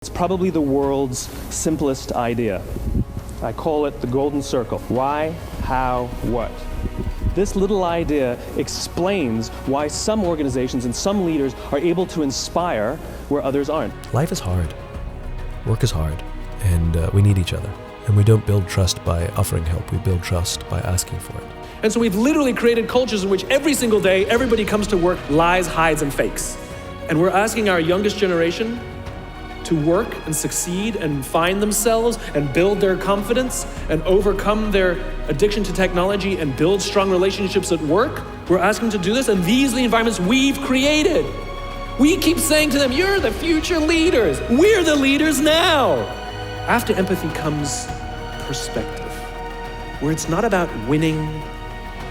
It's probably the world's simplest idea. I call it the golden circle. Why, how, what? This little idea explains why some organizations and some leaders are able to inspire where others aren't. Life is hard. Work is hard. And we need each other. And we don't build trust by offering help. We build trust by asking for it. And so we've literally created cultures in which every single day, everybody comes to work, lies, hides, and fakes. And we're asking our youngest generation to work and succeed and find themselves and build their confidence and overcome their addiction to technology and build strong relationships at work. We're asking them to do this, and these are the environments we've created. We keep saying to them, you're the future leaders. We're the leaders now. After empathy comes perspective, where it's not about winning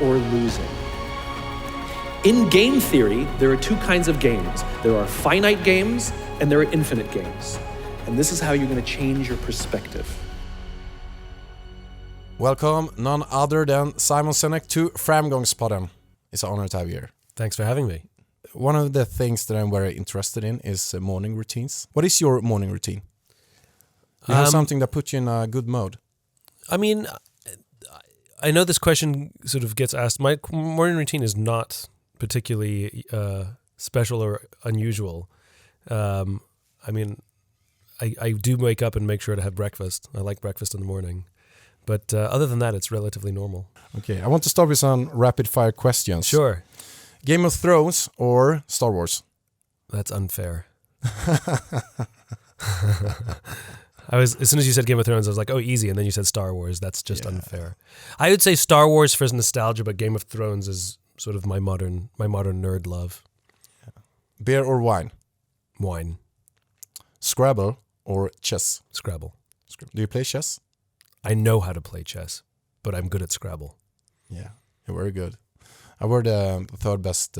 or losing. In game theory, there are two kinds of games. There are finite games and there are infinite games. And this is how you're going to change your perspective. Welcome, none other than Simon Sinek to Framgångspodden. It's an honor to have you here. Thanks for having me. One of the things that I'm very interested in is morning routines. What is your morning routine? Do you have something that puts you in a good mode? I mean, I know this question sort of gets asked. My morning routine is not particularly special or unusual. I mean, I do wake up and make sure to have breakfast. I like breakfast in the morning. But other than that, it's relatively normal. Okay, I want to start with some rapid-fire questions. Sure. Game of Thrones or Star Wars? That's unfair. As soon as you said Game of Thrones, I was like, oh, easy. And then you said Star Wars. That's just unfair. I would say Star Wars for nostalgia, but Game of Thrones is sort of my modern nerd love. Yeah. Beer or wine? Wine. Scrabble or chess? Scrabble. Do you play chess? I know how to play chess, but I'm good at Scrabble. Yeah, you're very good. I were the third best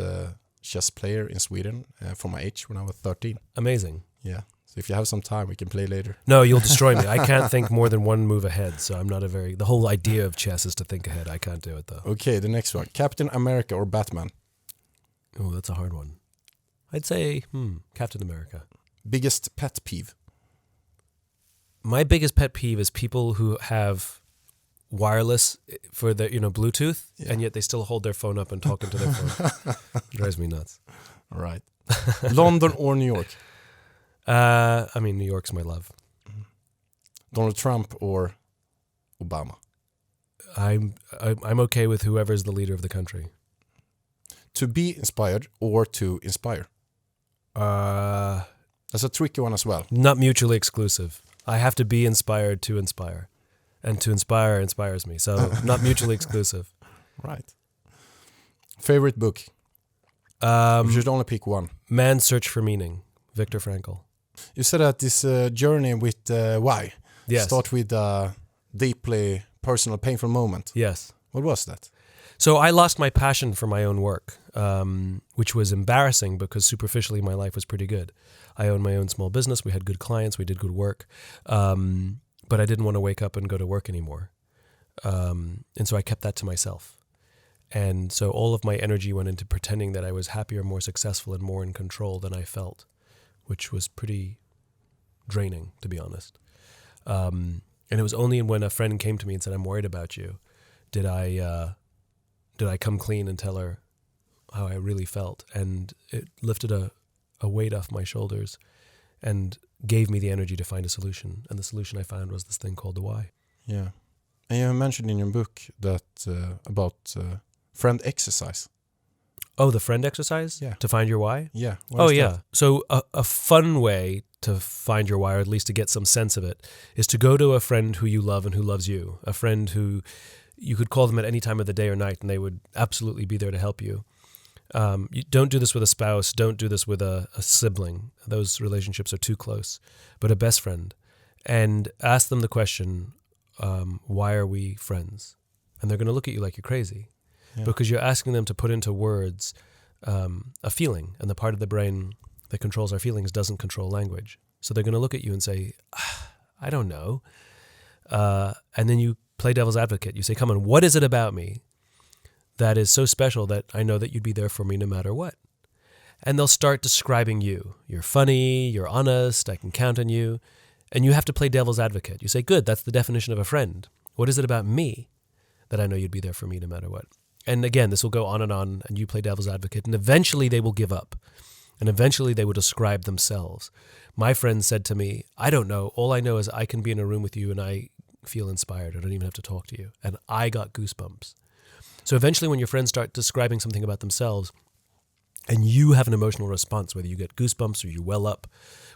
chess player in Sweden for my age when I was 13. Amazing. Yeah. So if you have some time, we can play later. No, you'll destroy me. I can't think more than one move ahead, so I'm not the whole idea of chess is to think ahead. I can't do it, though. Okay, the next one. Captain America or Batman? Oh, that's a hard one. I'd say, Captain America. Biggest pet peeve? My biggest pet peeve is people who have wireless for the, Bluetooth, and yet they still hold their phone up and talk into their phone. It drives me nuts. All right. London or New York? New York's my love. Donald Trump or Obama? I'm okay with whoever's the leader of the country. To be inspired or to inspire? That's a tricky one as well. Not mutually exclusive. I have to be inspired to inspire. And to inspire inspires me. So not mutually exclusive. Right. Favorite book? You should only pick one. Man's Search for Meaning, Viktor Frankl. You said that this journey with why? Yes. Start with a deeply personal, painful moment. Yes. What was that? So I lost my passion for my own work, which was embarrassing because superficially my life was pretty good. I owned my own small business. We had good clients. We did good work. But I didn't want to wake up and go to work anymore. And so I kept that to myself. And so all of my energy went into pretending that I was happier, more successful, and more in control than I felt, which was pretty draining, to be honest. And it was only when a friend came to me and said, I'm worried about you, did I come clean and tell her how I really felt. And it lifted a weight off my shoulders and gave me the energy to find a solution. And the solution I found was this thing called the why. Yeah. And you mentioned in your book that about friend exercise. Oh, the friend exercise? Yeah. To find your why? Yeah. Oh, yeah. That? So a fun way to find your why, or at least to get some sense of it, is to go to a friend who you love and who loves you. A friend who you could call them at any time of the day or night and they would absolutely be there to help you. You don't do this with a spouse. Don't do this with a sibling. Those relationships are too close. But a best friend. And ask them the question, why are we friends? And they're going to look at you like you're crazy. Yeah. Because you're asking them to put into words a feeling. And the part of the brain that controls our feelings doesn't control language. So they're going to look at you and say, I don't know. And then you play devil's advocate. You say, come on, what is it about me that is so special that I know that you'd be there for me no matter what? and they'll start describing you. You're funny, you're honest, I can count on you. And you have to play devil's advocate. You say, good, that's the definition of a friend. What is it about me that I know you'd be there for me no matter what? And again, this will go on, and you play devil's advocate, and eventually they will give up. And eventually they will describe themselves. My friend said to me, I don't know. All I know is I can be in a room with you and I feel inspired. I don't even have to talk to you. And I got goosebumps. So eventually when your friends start describing something about themselves and you have an emotional response, whether you get goosebumps or you well up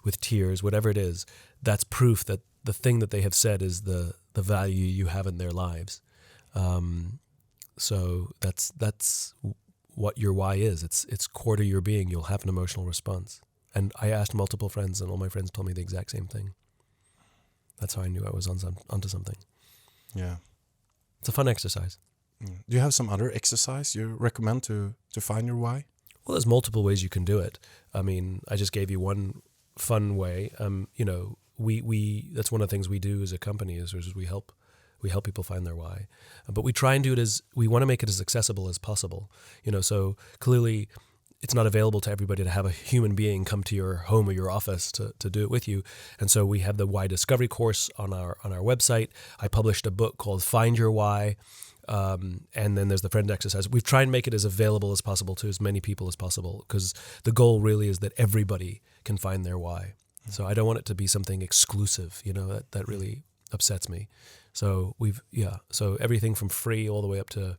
with tears, whatever it is, that's proof that the thing that they have said is the value you have in their lives. So that's what your why is. It's core to your being. You'll have an emotional response. And I asked multiple friends, and all my friends told me the exact same thing. That's how I knew I was onto something. Yeah. It's a fun exercise. Do you have some other exercise you recommend to find your why? Well, there's multiple ways you can do it. I mean, I just gave you one fun way. We that's one of the things we do as a company is we help people find their why. But we try and do it we want to make it as accessible as possible. So clearly it's not available to everybody to have a human being come to your home or your office to do it with you. And so we have the Why Discovery course on our website. I published a book called Find Your Why. And then there's the friend exercise. We've tried and make it as available as possible to as many people as possible because the goal really is that everybody can find their why. So I don't want it to be something exclusive, that really upsets me. So so everything from free all the way up to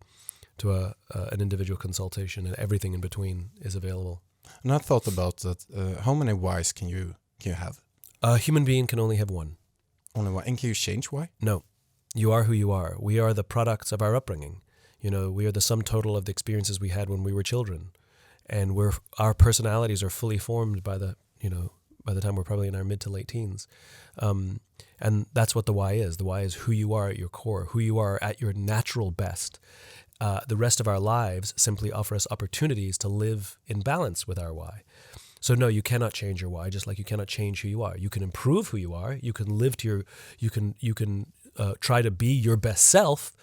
an individual consultation, and everything in between is available. And I thought about that. How many whys can you have? A human being can only have one. Only one. And can you change why? No. You are who you are. We are the products of our upbringing. We are the sum total of the experiences we had when we were children. And our personalities are fully formed by the time we're probably in our mid to late teens. And that's what the why is. The why is who you are at your core, who you are at your natural best. The rest of our lives simply offer us opportunities to live in balance with our why. So no, you cannot change your why, just like you cannot change who you are. You can improve who you are. You can live to you can try to be your best self,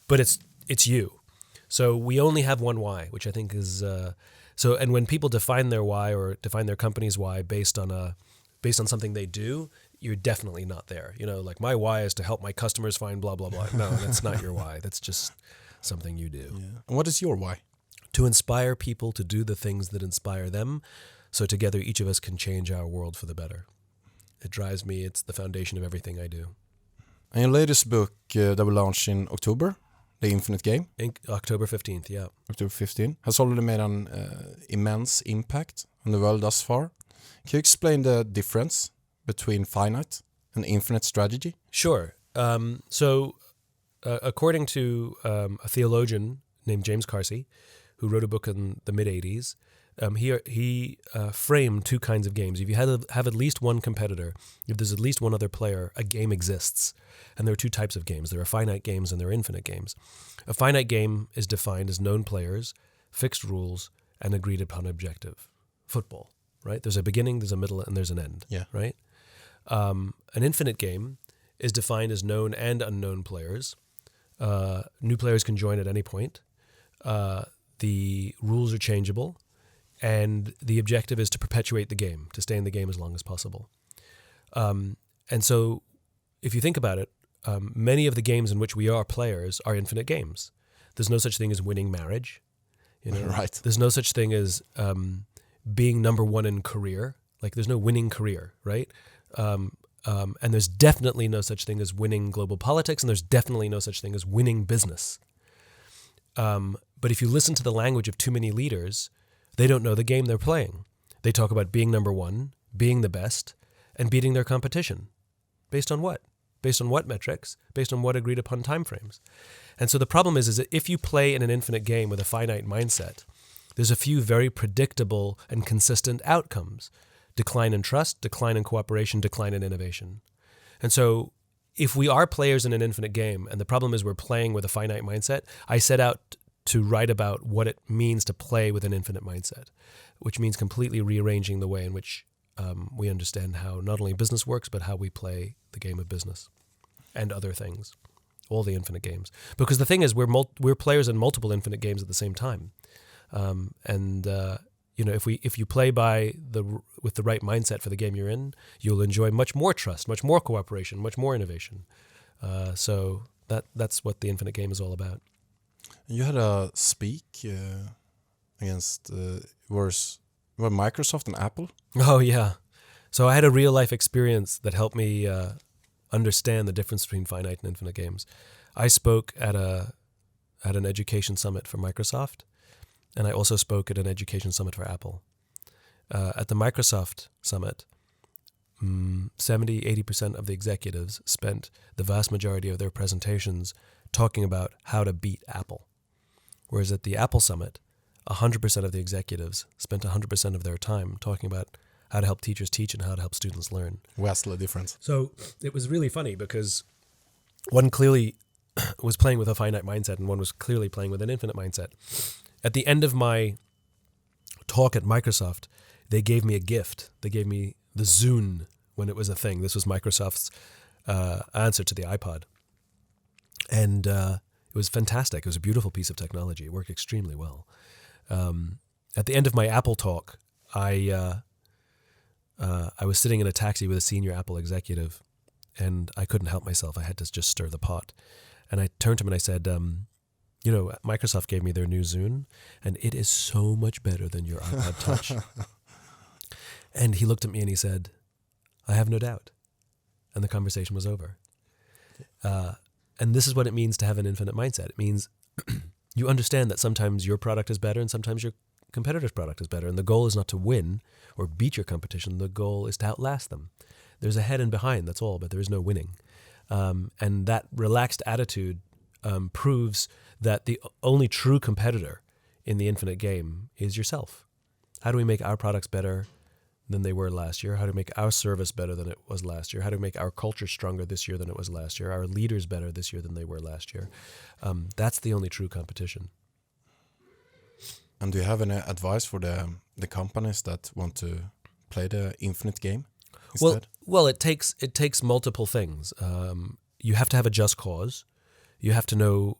but it's you. So we only have one why, which I think is and when people define their why or define their company's why based on something they do, you're definitely not there. Like my why is to help my customers find blah blah blah. No, that's not your why. That's just something you do. Yeah. And what is your why? To inspire people to do the things that inspire them, so together each of us can change our world for the better. It drives me. It's the foundation of everything I do. And your latest book that will launch in October, The Infinite Game. October 15th, yeah. October 15th. Has already made an immense impact on the world thus far. Can you explain the difference between finite and infinite strategy? Sure. According to a theologian named James Carsey, who wrote a book in the mid-'80s, he framed two kinds of games. If you have at least one competitor, if there's at least one other player, a game exists. And there are two types of games. There are finite games and there are infinite games. A finite game is defined as known players, fixed rules, and agreed upon objective. Football, right? There's a beginning, there's a middle, and there's an end, right? An infinite game is defined as known and unknown players. New players can join at any point. The rules are changeable. And the objective is to perpetuate the game, to stay in the game as long as possible. And so if you think about it, many of the games in which we are players are infinite games. There's no such thing as winning marriage. Right. There's no such thing as being number one in career. Like there's no winning career, right? And there's definitely no such thing as winning global politics, and there's definitely no such thing as winning business. But if you listen to the language of too many leaders, they don't know the game they're playing. They talk about being number one, being the best, and beating their competition. Based on what? Based on what metrics? Based on what agreed upon timeframes? And so the problem is that if you play in an infinite game with a finite mindset, there's a few very predictable and consistent outcomes. Decline in trust, decline in cooperation, decline in innovation. And so if we are players in an infinite game, and the problem is we're playing with a finite mindset, I set out to write about what it means to play with an infinite mindset, which means completely rearranging the way in which we understand how not only business works, but how we play the game of business and other things, all the infinite games. Because the thing is, we're players in multiple infinite games at the same time. if you play with the right mindset for the game you're in, you'll enjoy much more trust, much more cooperation, much more innovation. So that's what the Infinite Game is all about. You had a speak against Microsoft and Apple. Oh yeah. So I had a real life experience that helped me understand the difference between finite and infinite games. I spoke at an education summit for Microsoft, and I also spoke at an education summit for Apple. At the Microsoft summit, 70-80% of the executives spent the vast majority of their presentations talking about how to beat Apple. Whereas at the Apple summit, 100% of the executives spent 100% of their time talking about how to help teachers teach and how to help students learn. Vastly different. So it was really funny because one clearly was playing with a finite mindset and one was clearly playing with an infinite mindset. At the end of my talk at Microsoft, they gave me a gift. They gave me the Zune when it was a thing. This was Microsoft's answer to the iPod. And it was fantastic. It was a beautiful piece of technology. It worked extremely well. At the end of my Apple talk, I was sitting in a taxi with a senior Apple executive, and I couldn't help myself. I had to just stir the pot. And I turned to him and I said, Microsoft gave me their new Zune, and it is so much better than your iPod Touch. And he looked at me and he said, I have no doubt. And the conversation was over. And this is what it means to have an infinite mindset. It means you understand that sometimes your product is better and sometimes your competitor's product is better. And the goal is not to win or beat your competition. The goal is to outlast them. There's a head and behind, that's all, but there is no winning. And that relaxed attitude proves that the only true competitor in the infinite game is yourself. How do we make our products better than they were last year? How do we make our service better than it was last year? How do we make our culture stronger this year than it was last year? Our leaders better this year than they were last year? That's the only true competition. And do you have any advice for the companies that want to play the infinite game instead? Well, it takes multiple things. You have to have a just cause. You have to know,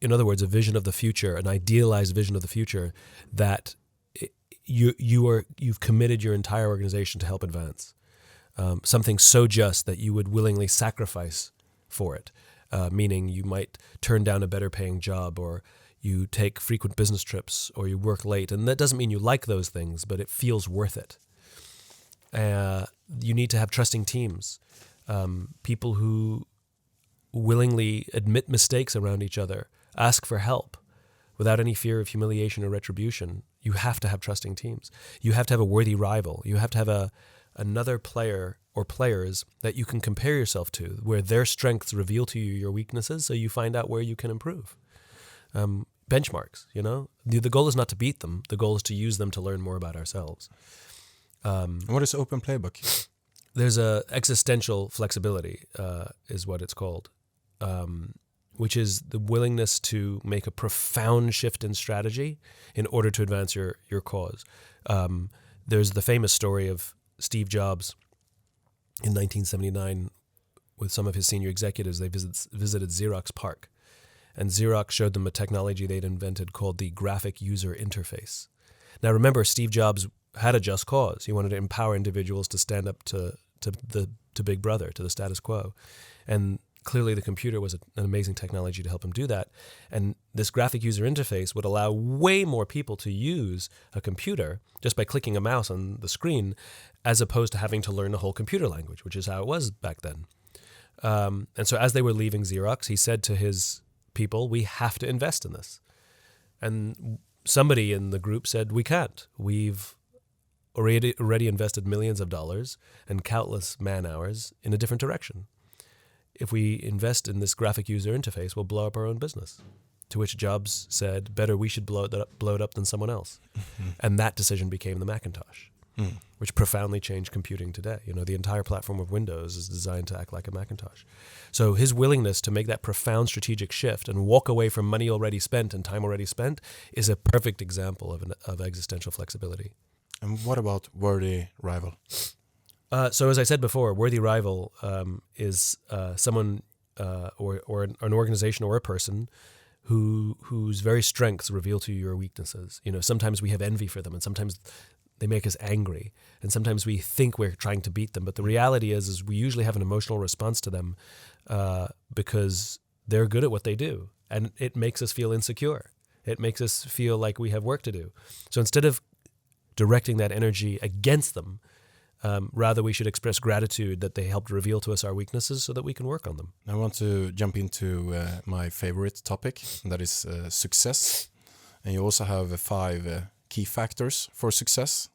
in other words, a vision of the future, an idealized vision of the future that you've committed your entire organization to help advance. Something so just that you would willingly sacrifice for it, meaning you might turn down a better paying job, or you take frequent business trips, or you work late. And that doesn't mean you like those things, but it feels worth it. You need to have trusting teams, people who willingly admit mistakes around each other, ask for help without any fear of humiliation or retribution. You have to have trusting teams. You have to have a worthy rival. You have to have another player or players that you can compare yourself to, where their strengths reveal to you your weaknesses, so you find out where you can improve. Benchmarks, The goal is not to beat them. The goal is to use them to learn more about ourselves. What is Open Playbook? There's a existential flexibility, is what it's called, which is the willingness to make a profound shift in strategy in order to advance your cause. There's the famous story of Steve Jobs in 1979 with some of his senior executives. They visited Xerox PARC, and Xerox showed them a technology they'd invented called the graphic user interface. Now remember, Steve Jobs had a just cause. He wanted to empower individuals to stand up to Big Brother, to the status quo. And clearly the computer was an amazing technology to help him do that. And this graphic user interface would allow way more people to use a computer just by clicking a mouse on the screen, as opposed to having to learn the whole computer language, which is how it was back then. And so as they were leaving Xerox, he said to his people, we have to invest in this. And somebody in the group said, we can't. We've already invested millions of dollars and countless man hours in a different direction. If we invest in this graphic user interface, we'll blow up our own business. To which Jobs said, better we should blow it up than someone else. And that decision became the Macintosh, which profoundly changed computing today. The entire platform of Windows is designed to act like a Macintosh. So his willingness to make that profound strategic shift and walk away from money already spent and time already spent is a perfect example of existential flexibility. And what about worthy rival? So as I said before, worthy rival is someone or an organization or a person whose very strengths reveal to you your weaknesses. You know, sometimes we have envy for them, and sometimes they make us angry, and sometimes we think we're trying to beat them. But the reality is we usually have an emotional response to them because they're good at what they do, and it makes us feel insecure. It makes us feel like we have work to do. So instead of directing that energy against them, rather we should express gratitude that they helped reveal to us our weaknesses so that we can work on them. I want to jump into my favorite topic, and that is success. And you also have 5 key factors for success,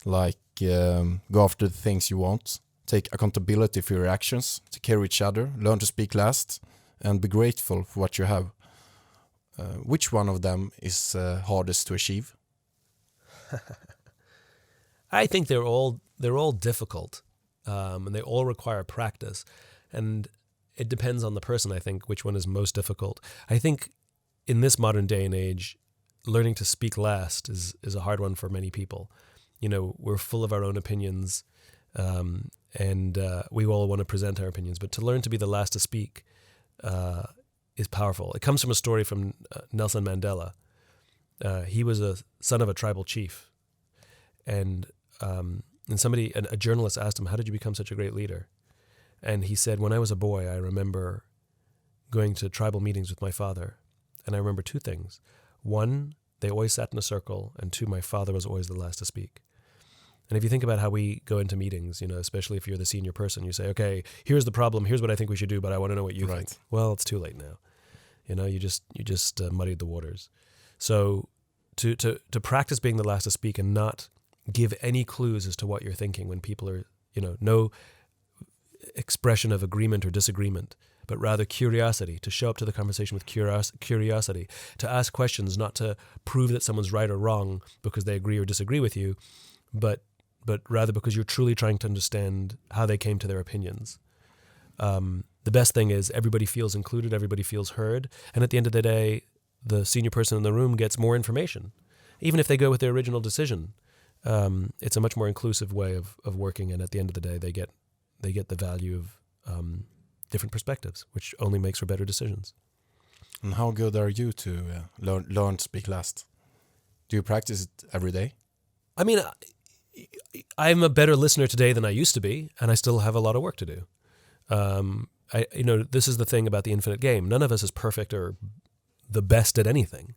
like go after the things you want, take accountability for your actions, take care of each other, learn to speak last, and be grateful for what you have. Which one of them is hardest to achieve? I think they're all difficult, and they all require practice, and it depends on the person. I think which one is most difficult. I think in this modern day and age, learning to speak last is a hard one for many people. You know, we're full of our own opinions, and we all want to present our opinions. But to learn to be the last to speak is powerful. It comes from a story from Nelson Mandela. He was a son of a tribal chief, and a journalist asked him, "How did you become such a great leader?" And he said, "When I was a boy, I remember going to tribal meetings with my father, and I remember 2 things. 1, they always sat in a circle, and 2, my father was always the last to speak." And if you think about how we go into meetings, you know, especially if you're the senior person, you say, "Okay, here's the problem. Here's what I think we should do, but I want to know what you think." Well, it's too late now. You know, you just muddied the waters. So to practice being the last to speak and not give any clues as to what you're thinking when people are, you know, no expression of agreement or disagreement, but rather curiosity, to show up to the conversation with curiosity, to ask questions, not to prove that someone's right or wrong because they agree or disagree with you, but rather because you're truly trying to understand how they came to their opinions. The best thing is everybody feels included, everybody feels heard, and at the end of the day, the senior person in the room gets more information. Even if they go with their original decision, it's a much more inclusive way of working, and at the end of the day, they get the value of different perspectives, which only makes for better decisions. And how good are you to learn to speak last? Do you practice it every day? I mean, I'm a better listener today than I used to be, and I still have a lot of work to do. This is the thing about the infinite game. None of us is perfect or the best at anything.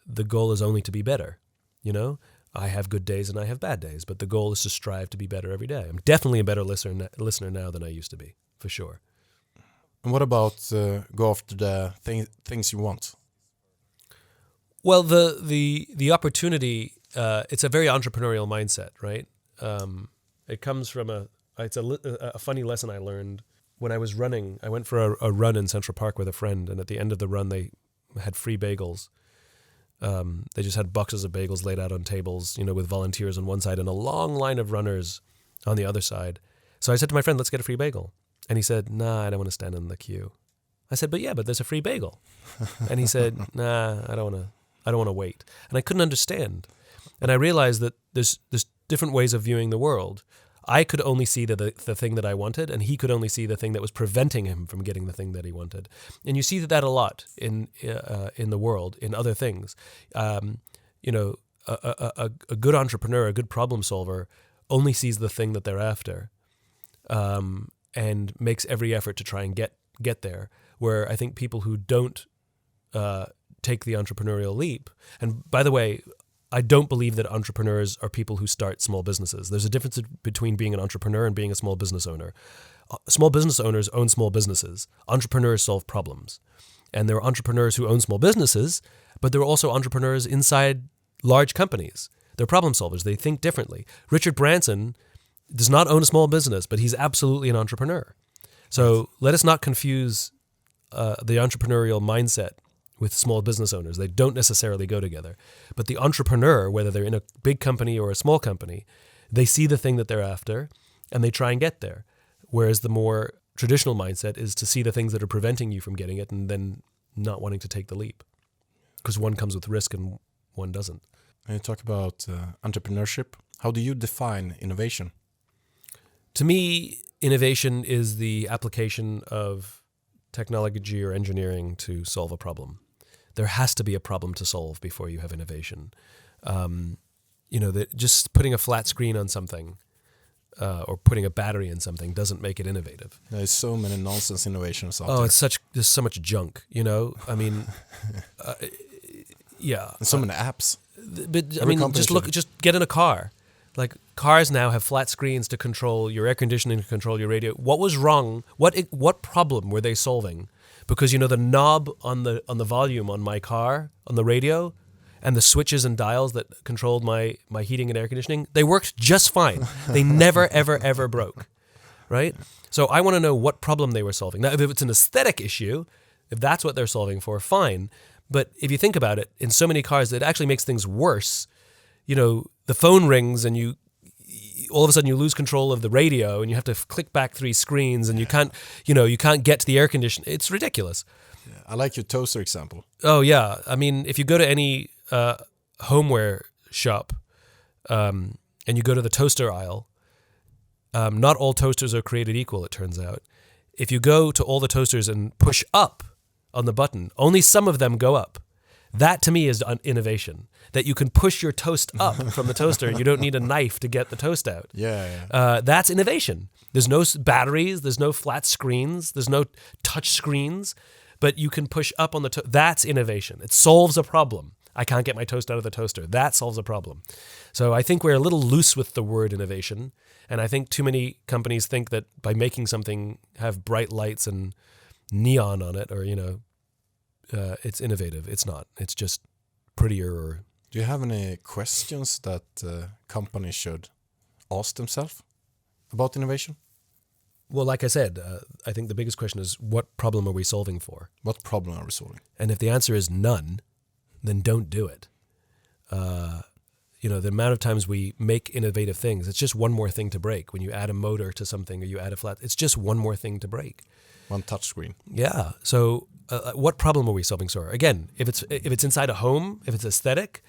The goal is only to be better. You know, I have good days and I have bad days, but the goal is to strive to be better every day. I'm definitely a better listener now than I used to be, for sure. And what about go after the things you want? Well, the opportunity, it's a very entrepreneurial mindset, right? It comes from it's a funny lesson I learned when I was running. I went for a run in Central Park with a friend, and at the end of the run, they had free bagels. They just had boxes of bagels laid out on tables, you know, with volunteers on one side and a long line of runners on the other side. So I said to my friend, "Let's get a free bagel." And he said, "Nah, I don't want to stand in the queue." I said, "But there's a free bagel." And he said, "Nah, I don't want to wait." And I couldn't understand. And I realized that there's different ways of viewing the world. I could only see the thing that I wanted, and he could only see the thing that was preventing him from getting the thing that he wanted. And you see that a lot in the world, in other things. A good entrepreneur, a good problem solver, only sees the thing that they're after, and makes every effort to try and get there. Where I think people who don't take the entrepreneurial leap, and by the way, I don't believe that entrepreneurs are people who start small businesses. There's a difference between being an entrepreneur and being a small business owner. Small business owners own small businesses. Entrepreneurs solve problems. And there are entrepreneurs who own small businesses, but there are also entrepreneurs inside large companies. They're problem solvers. They think differently. Richard Branson does not own a small business, but he's absolutely an entrepreneur. So let us not confuse the entrepreneurial mindset with small business owners. They don't necessarily go together. But the entrepreneur, whether they're in a big company or a small company, they see the thing that they're after and they try and get there. Whereas the more traditional mindset is to see the things that are preventing you from getting it and then not wanting to take the leap. Because one comes with risk and one doesn't. When you talk about entrepreneurship, how do you define innovation? To me, innovation is the application of technology or engineering to solve a problem. there has to be a problem to solve before you have innovation. Just putting a flat screen on something or putting a battery in something doesn't make it innovative. There's so many nonsense innovations out Oh, there. there's so much junk, I mean, yeah. And so many apps. But I Every mean, company should. just get in a car. Like cars now have flat screens to control your air conditioning, to control your radio. What was wrong? What problem were they solving? Because the knob on the volume on my car on the radio, and the switches and dials that controlled my heating and air conditioning, they worked just fine. They never ever broke, right? So I want to know what problem they were solving. Now, if it's an aesthetic issue, if that's what they're solving for, fine. But if you think about it, in so many cars, it actually makes things worse. The phone rings and all of a sudden you lose control of the radio and you have to click back 3 screens and you can't get to the air conditioner. It's ridiculous. I like your toaster example. Oh yeah. I mean, if you go to any homeware shop and you go to the toaster aisle, not all toasters are created equal, it turns out. If you go to all the toasters and push up on the button, only some of them go up. That to me is innovation, that you can push your toast up from the toaster and you don't need a knife to get the toast out. Yeah. That's innovation. There's no batteries, there's no flat screens, there's no touch screens, but you can push up on the that's innovation. It solves a problem. I can't get my toast out of the toaster. That solves a problem. So I think we're a little loose with the word innovation, and I think too many companies think that by making something have bright lights and neon on it, or it's innovative. It's not. It's just prettier. Or Do you have any questions that companies should ask themselves about innovation? well, like I said, I think the biggest question is what problem are we solving for? What problem are we solving? And if the answer is none, then don't do it. The amount of times we make innovative things, it's just one more thing to break. When you add a motor to something or you add a flat, it's just one more thing to break. One touch screen. Yeah. So what problem are we solving? Sorry. Again, if it's inside a home, if it's aesthetic,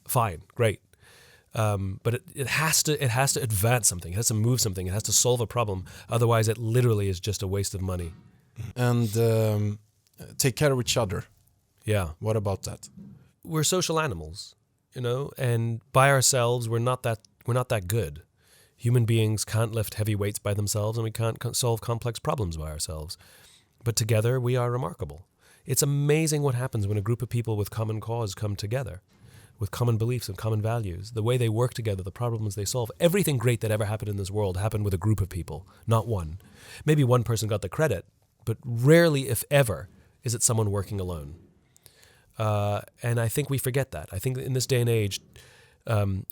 fine, great. But it has to advance something. It has to move something. It has to solve a problem. Otherwise, it literally is just a waste of money. And take care of each other. Yeah. What about that? We're social animals, and by ourselves, we're not that good. Human beings can't lift heavy weights by themselves, and we can't solve complex problems by ourselves. But together, we are remarkable. It's amazing what happens when a group of people with common cause come together, with common beliefs and common values. The way they work together, the problems they solve. Everything great that ever happened in this world happened with a group of people, not one. Maybe one person got the credit, but rarely, if ever, is it someone working alone. And I think we forget that. I think in this day and age,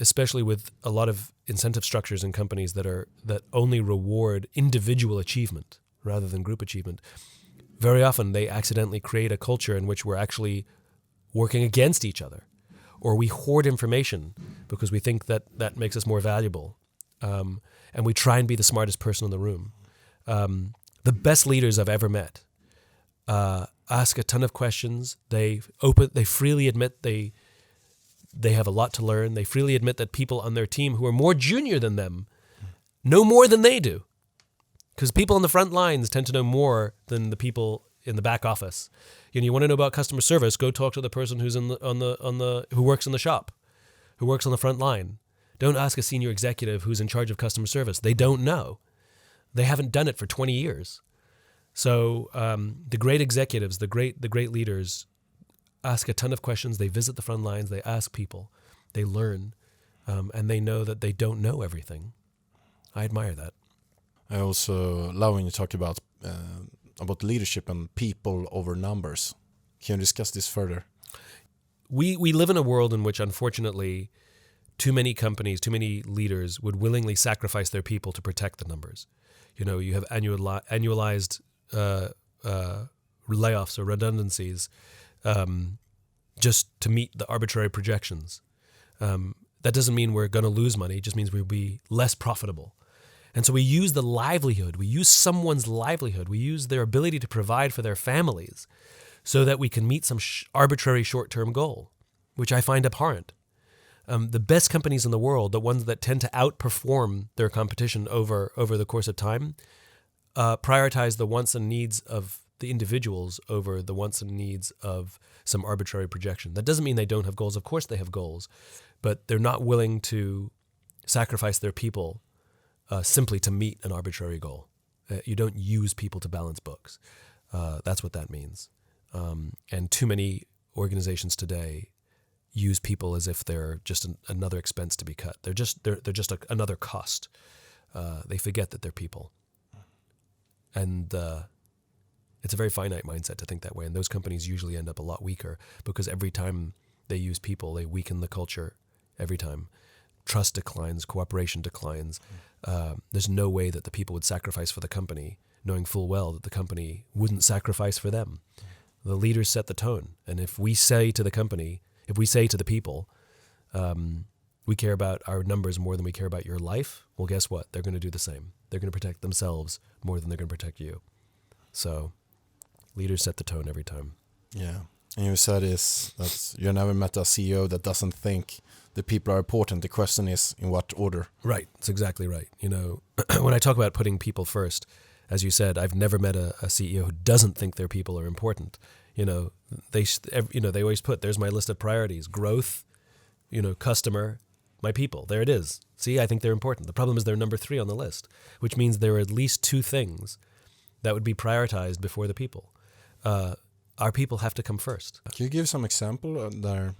especially with a lot of incentive structures in companies that only reward individual achievement rather than group achievement, very often they accidentally create a culture in which we're actually working against each other, or we hoard information because we think that makes us more valuable, and we try and be the smartest person in the room. The best leaders I've ever met ask a ton of questions. They freely admit they have a lot to learn. They freely admit that people on their team who are more junior than them know more than they do. Because people on the front lines tend to know more than the people in the back office. You want to know about customer service, go talk to the person who's who works in the shop, who works on the front line. Don't ask a senior executive who's in charge of customer service. They don't know. They haven't done it for 20 years. So the great executives, the great leaders ask a ton of questions. They visit the front lines. They ask people. They learn. And they know that they don't know everything. I admire that. I also love when you talk about leadership and people over numbers. Can you discuss this further? We live in a world in which, unfortunately, too many companies, too many leaders would willingly sacrifice their people to protect the numbers. You have annualized layoffs or redundancies just to meet the arbitrary projections. That doesn't mean we're going to lose money. It just means we'll be less profitable. And so we use the livelihood. We use someone's livelihood. We use their ability to provide for their families so that we can meet some arbitrary short-term goal, which I find abhorrent. The best companies in the world, the ones that tend to outperform their competition over the course of time, prioritize the wants and needs of the individuals over the wants and needs of some arbitrary projection. That doesn't mean they don't have goals. Of course they have goals, but they're not willing to sacrifice their people simply to meet an arbitrary goal. You don't use people to balance books. That's what that means. And too many organizations today use people as if they're just another expense to be cut. They're just another cost. They forget that they're people. And it's a very finite mindset to think that way. And those companies usually end up a lot weaker because every time they use people, they weaken the culture every time. Trust declines, cooperation declines. There's no way that the people would sacrifice for the company, knowing full well that the company wouldn't sacrifice for them. The leaders set the tone. And if we say to the company, if we say to the people, we care about our numbers more than we care about your life, well, guess what? They're going to do the same. They're going to protect themselves more than they're going to protect you. So leaders set the tone every time. Yeah. And you said that you never met a CEO that doesn't think the people are important. The question is in what order? Right. That's exactly right. You know, when I talk about putting people first, as you said, I've never met a CEO who doesn't think their people are important. You know, they always put, there's my list of priorities: growth, customer, my people. There it is. See, I think they're important. The problem is they're number 3 on the list, which means there are at least 2 things that would be prioritized before the people. Our people have to come first. Can you give some example there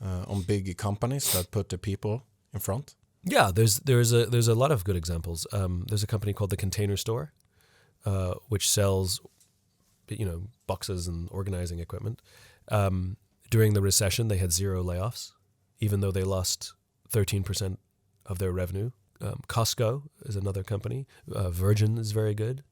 on big companies that put the people in front? Yeah, there's a lot of good examples. There's a company called The Container Store, which sells, boxes and organizing equipment. During the recession, they had 0 layoffs, even though they lost 13% of their revenue. Costco is another company. Virgin is very good.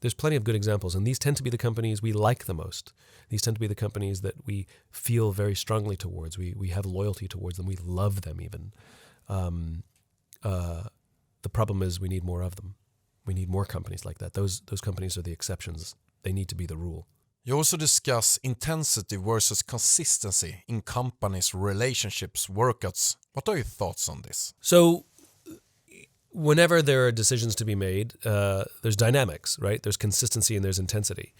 There's plenty of good examples, and these tend to be the companies we like the most. These tend to be the companies that we feel very strongly towards. We have loyalty towards them. We love them even. The problem is we need more of them. We need more companies like that. Those companies are the exceptions. They need to be the rule. You also discuss intensity versus consistency in companies, relationships, workouts. What are your thoughts on this? So whenever there are decisions to be made, there's dynamics, right? There's consistency and there's intensity.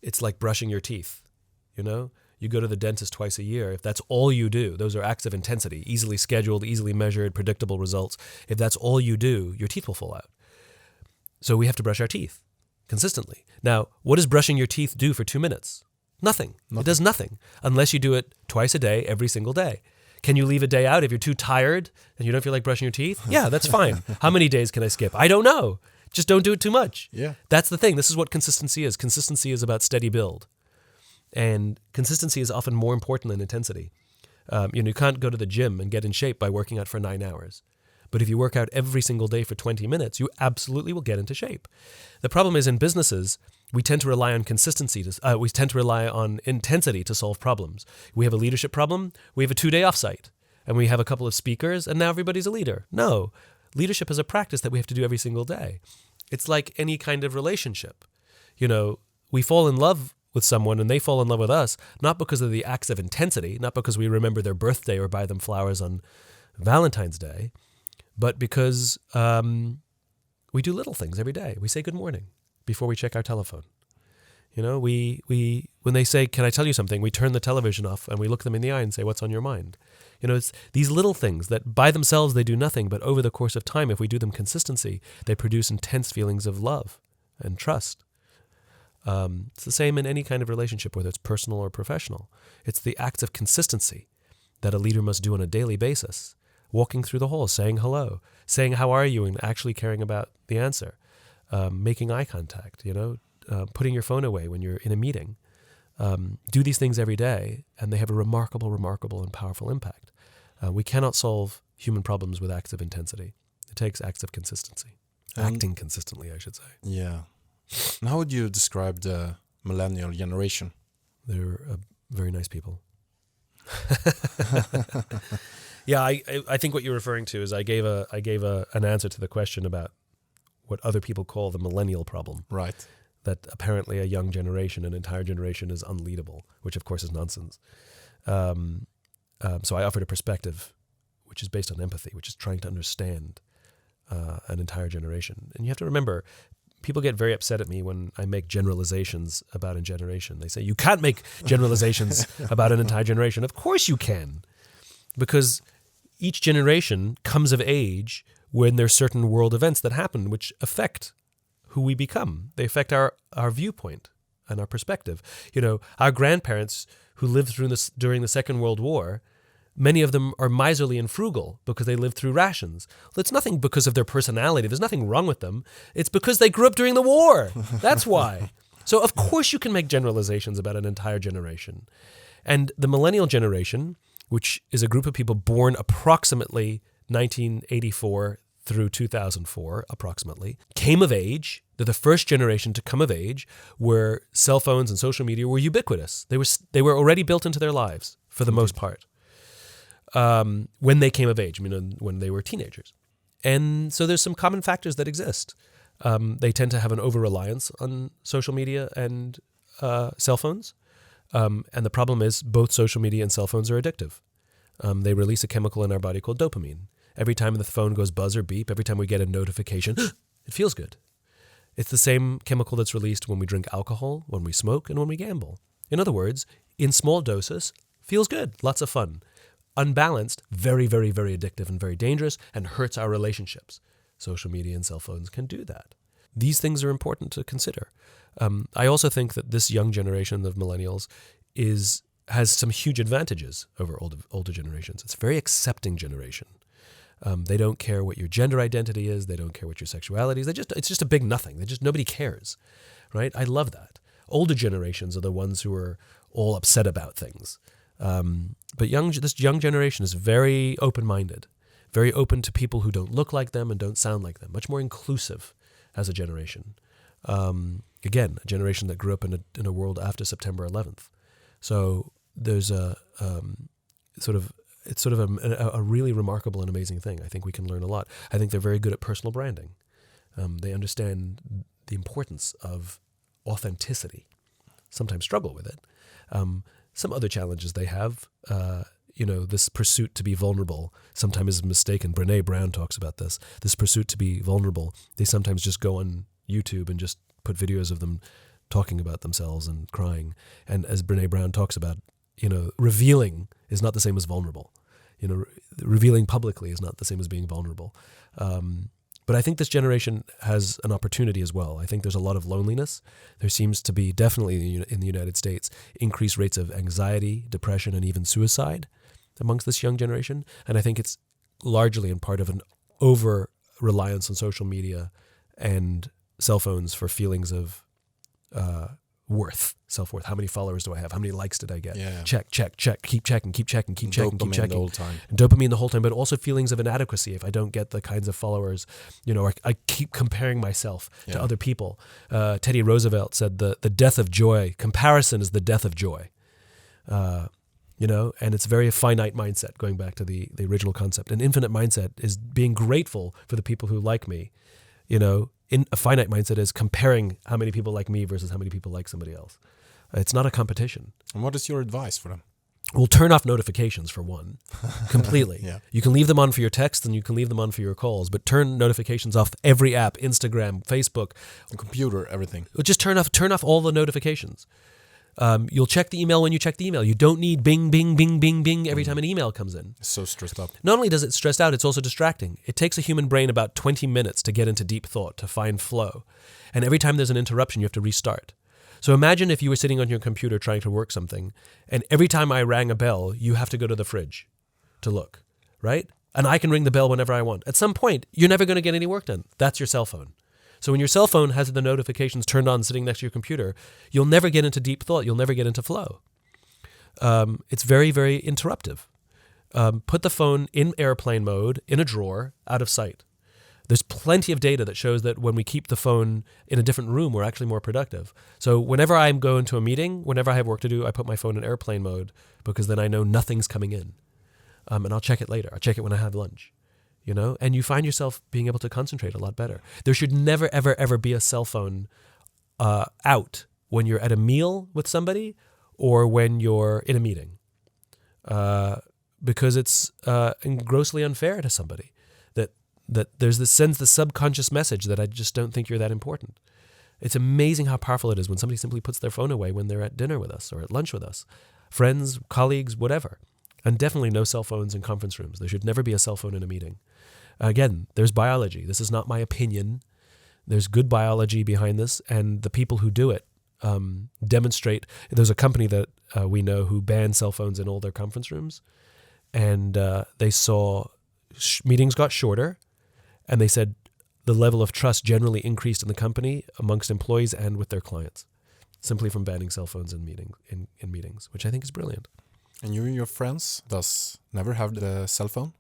It's like brushing your teeth, You go to the dentist twice a year. If that's all you do, those are acts of intensity, easily scheduled, easily measured, predictable results. If that's all you do, your teeth will fall out. So we have to brush our teeth consistently. Now, what does brushing your teeth do for 2 minutes? Nothing. It does nothing unless you do it twice a day, every single day. Can you leave a day out if you're too tired and you don't feel like brushing your teeth? Yeah, that's fine. How many days can I skip? I don't know. Just don't do it too much. Yeah. That's the thing. This is what consistency is. Consistency is about steady build. And consistency is often more important than intensity. You can't go to the gym and get in shape by working out for 9 hours. But if you work out every single day for 20 minutes, you absolutely will get into shape. The problem is in businesses, we tend to rely on consistency. We tend to rely on intensity to solve problems. We have a leadership problem. We have a 2-day offsite. And we have a couple of speakers, and now everybody's a leader. No. Leadership is a practice that we have to do every single day. It's like any kind of relationship. We fall in love with someone and they fall in love with us, not because of the acts of intensity, not because we remember their birthday or buy them flowers on Valentine's Day, but because we do little things every day. We say good morning before we check our telephone. We when they say, "Can I tell you something?" we turn the television off and we look them in the eye and say, "What's on your mind?" It's these little things that by themselves they do nothing, but over the course of time, if we do them consistently, they produce intense feelings of love and trust. It's the same in any kind of relationship, whether it's personal or professional. It's the acts of consistency that a leader must do on a daily basis. Walking through the halls, saying hello, saying how are you, and actually caring about the answer. Making eye contact, putting your phone away when you're in a meeting. Do these things every day, and they have a remarkable and powerful impact. We cannot solve human problems with acts of intensity. It takes acts of consistency. Acting consistently, I should say. Yeah. And how would you describe the millennial generation? They're very nice people. Yeah, I think what you're referring to is I gave an answer to the question about what other people call the millennial problem. Right. That apparently a young generation, an entire generation, is unleadable, which of course is nonsense. So I offered a perspective which is based on empathy, which is trying to understand an entire generation. And you have to remember, people get very upset at me when I make generalizations about a generation. They say, you can't make generalizations about an entire generation. Of course you can, because each generation comes of age when there's certain world events that happen which affect who we become. They affect our viewpoint and our perspective. You know, our grandparents who lived through this during the Second World War, many of them are miserly and frugal because they lived through rations. Well, it's nothing because of their personality. There's nothing wrong with them. It's because they grew up during the war. That's why. So of course you can make generalizations about an entire generation. And the millennial generation, which is a group of people born approximately 1984 through 2004, approximately, came of age. They're the first generation to come of age where cell phones and social media were ubiquitous. They were already built into their lives for the most part. When they came of age, I mean, when they were teenagers. And so there's some common factors that exist. They tend to have an over-reliance on social media and cell phones. And the problem is both social media and cell phones are addictive. They release a chemical in our body called dopamine. Every time the phone goes buzz or beep, every time we get a notification, it feels good. It's the same chemical that's released when we drink alcohol, when we smoke, and when we gamble. In other words, in small doses, feels good, lots of fun. Unbalanced, very, very, very addictive and very dangerous, and hurts our relationships. Social media and cell phones can do that. These things are important to consider. I also think that this young generation of millennials has some huge advantages over older generations. It's a very accepting generation. They don't care what your gender identity is. They don't care what your sexuality is. It's just a big nothing. Nobody cares, right? I love that. Older generations are the ones who are all upset about things. But this young generation is very open-minded, very open to people who don't look like them and don't sound like them, much more inclusive as a generation. Again, a generation that grew up in a world after September 11th. So there's it's sort of a really remarkable and amazing thing. I think we can learn a lot. I think they're very good at personal branding. They understand the importance of authenticity, sometimes struggle with it. Some other challenges they have, this pursuit to be vulnerable sometimes is mistaken. Brené Brown talks about this pursuit to be vulnerable. They sometimes just go on YouTube and just put videos of them talking about themselves and crying. And as Brené Brown talks about, revealing is not the same as vulnerable. Revealing publicly is not the same as being vulnerable. But I think this generation has an opportunity as well. I think there's a lot of loneliness. There seems to be definitely in the United States increased rates of anxiety, depression, and even suicide amongst this young generation. And I think it's largely in part of an over-reliance on social media and cell phones for feelings of self-worth. How many followers do I have? How many likes did I get? Yeah. Check, keep checking. Dopamine the whole time. And dopamine the whole time, but also feelings of inadequacy if I don't get the kinds of followers, I keep comparing myself to other people. Teddy Roosevelt said the death of joy, comparison is the death of joy. And it's very finite mindset, going back to the original concept. An infinite mindset is being grateful for the people who like me, In a finite mindset is comparing how many people like me versus how many people like somebody else. It's not a competition. And what is your advice for them? Well, turn off notifications for one, completely. Yeah. You can leave them on for your texts and you can leave them on for your calls, but turn notifications off every app, Instagram, Facebook. The computer, everything. Just turn off all the notifications. You'll check the email when you check the email. You don't need bing, bing, bing, bing, bing every time an email comes in. It's so stressed up. Not only does it stress out, it's also distracting. It takes a human brain about 20 minutes to get into deep thought, to find flow. And every time there's an interruption, you have to restart. So imagine if you were sitting on your computer trying to work something, and every time I rang a bell, you have to go to the fridge to look, right? And I can ring the bell whenever I want. At some point, you're never going to get any work done. That's your cell phone. So when your cell phone has the notifications turned on sitting next to your computer, you'll never get into deep thought. You'll never get into flow. It's very, very interruptive. Put the phone in airplane mode, in a drawer, out of sight. There's plenty of data that shows that when we keep the phone in a different room, we're actually more productive. So whenever I'm going to a meeting, whenever I have work to do, I put my phone in airplane mode because then I know nothing's coming in. And I'll check it later. I'll check it when I have lunch. And you find yourself being able to concentrate a lot better. There should never, ever, ever be a cell phone out when you're at a meal with somebody or when you're in a meeting, because it's grossly unfair to somebody that that there's this sends the subconscious message that I just don't think you're that important. It's amazing how powerful it is when somebody simply puts their phone away when they're at dinner with us or at lunch with us, friends, colleagues, whatever. And definitely no cell phones in conference rooms. There should never be a cell phone in a meeting. Again, there's biology. This is not my opinion. There's good biology behind this, and the people who do it demonstrate. There's a company that we know who banned cell phones in all their conference rooms, and they saw meetings got shorter, and they said the level of trust generally increased in the company amongst employees and with their clients, simply from banning cell phones in meetings, which I think is brilliant. And you and your friends thus never have the cell phone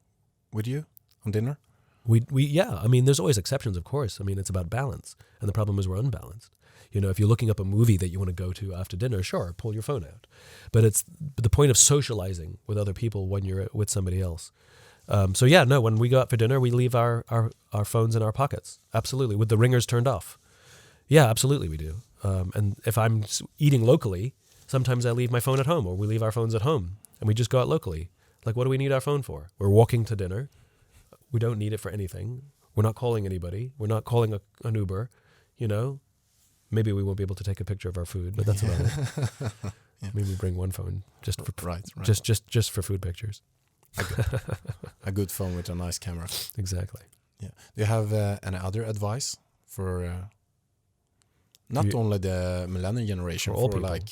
with you on dinner? Yeah, I mean, there's always exceptions, of course. I mean, it's about balance. And the problem is we're unbalanced. You know, if you're looking up a movie that you want to go to after dinner, sure, pull your phone out. But it's the point of socializing with other people when you're with somebody else. So yeah, no, when we go out for dinner, we leave our phones in our pockets. Absolutely. With the ringers turned off. Yeah, absolutely we do. And if I'm eating locally, sometimes I leave my phone at home, or we leave our phones at home and we just go out locally. Like, what do we need our phone for? We're walking to dinner. We don't need it for anything. We're not calling anybody. We're not calling an Uber, you know. Maybe we won't be able to take a picture of our food, but that's about it. Yeah. Maybe bring one phone just for right. just for food pictures. A good phone with a nice camera. Exactly. Yeah. Do you have any other advice for not only the millennial generation, for all for people. like...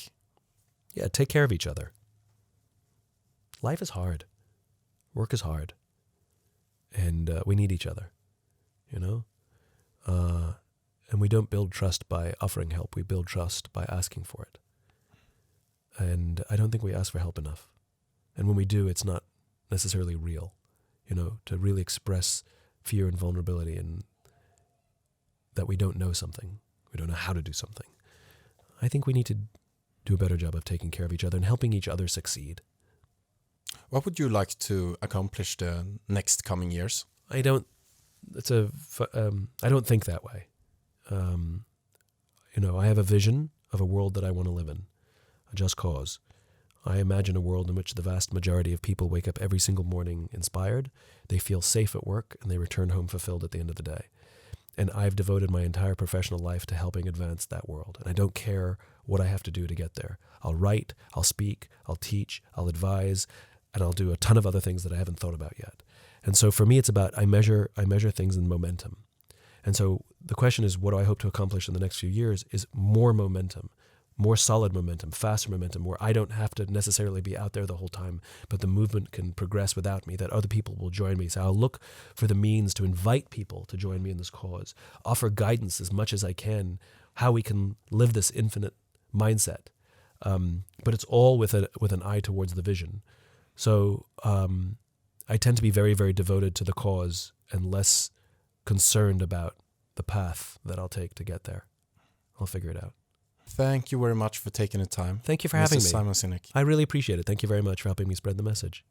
Yeah, take care of each other. Life is hard. Work is hard. And we need each other, you know? And we don't build trust by offering help. We build trust by asking for it. And I don't think we ask for help enough. And when we do, it's not necessarily real, you know, to really express fear and vulnerability and that we don't know something. We don't know how to do something. I think we need to do a better job of taking care of each other and helping each other succeed. What would you like to accomplish the next coming years? I don't think that way. You know, I have a vision of a world that I want to live in, a just cause. I imagine a world in which the vast majority of people wake up every single morning inspired, they feel safe at work, and they return home fulfilled at the end of the day. And I've devoted my entire professional life to helping advance that world. And I don't care what I have to do to get there. I'll write, I'll speak, I'll teach, I'll advise, and I'll do a ton of other things that I haven't thought about yet. And so for me, it's about I measure things in momentum. And so the question is, what do I hope to accomplish in the next few years is more momentum, more solid momentum, faster momentum, where I don't have to necessarily be out there the whole time, but the movement can progress without me, that other people will join me. So I'll look for the means to invite people to join me in this cause, offer guidance as much as I can, how we can live this infinite mindset. But it's all with an eye towards the vision. So I tend to be very, very devoted to the cause and less concerned about the path that I'll take to get there. I'll figure it out. Thank you very much for taking the time. Thank you for having me. Simon Sinek. I really appreciate it. Thank you very much for helping me spread the message.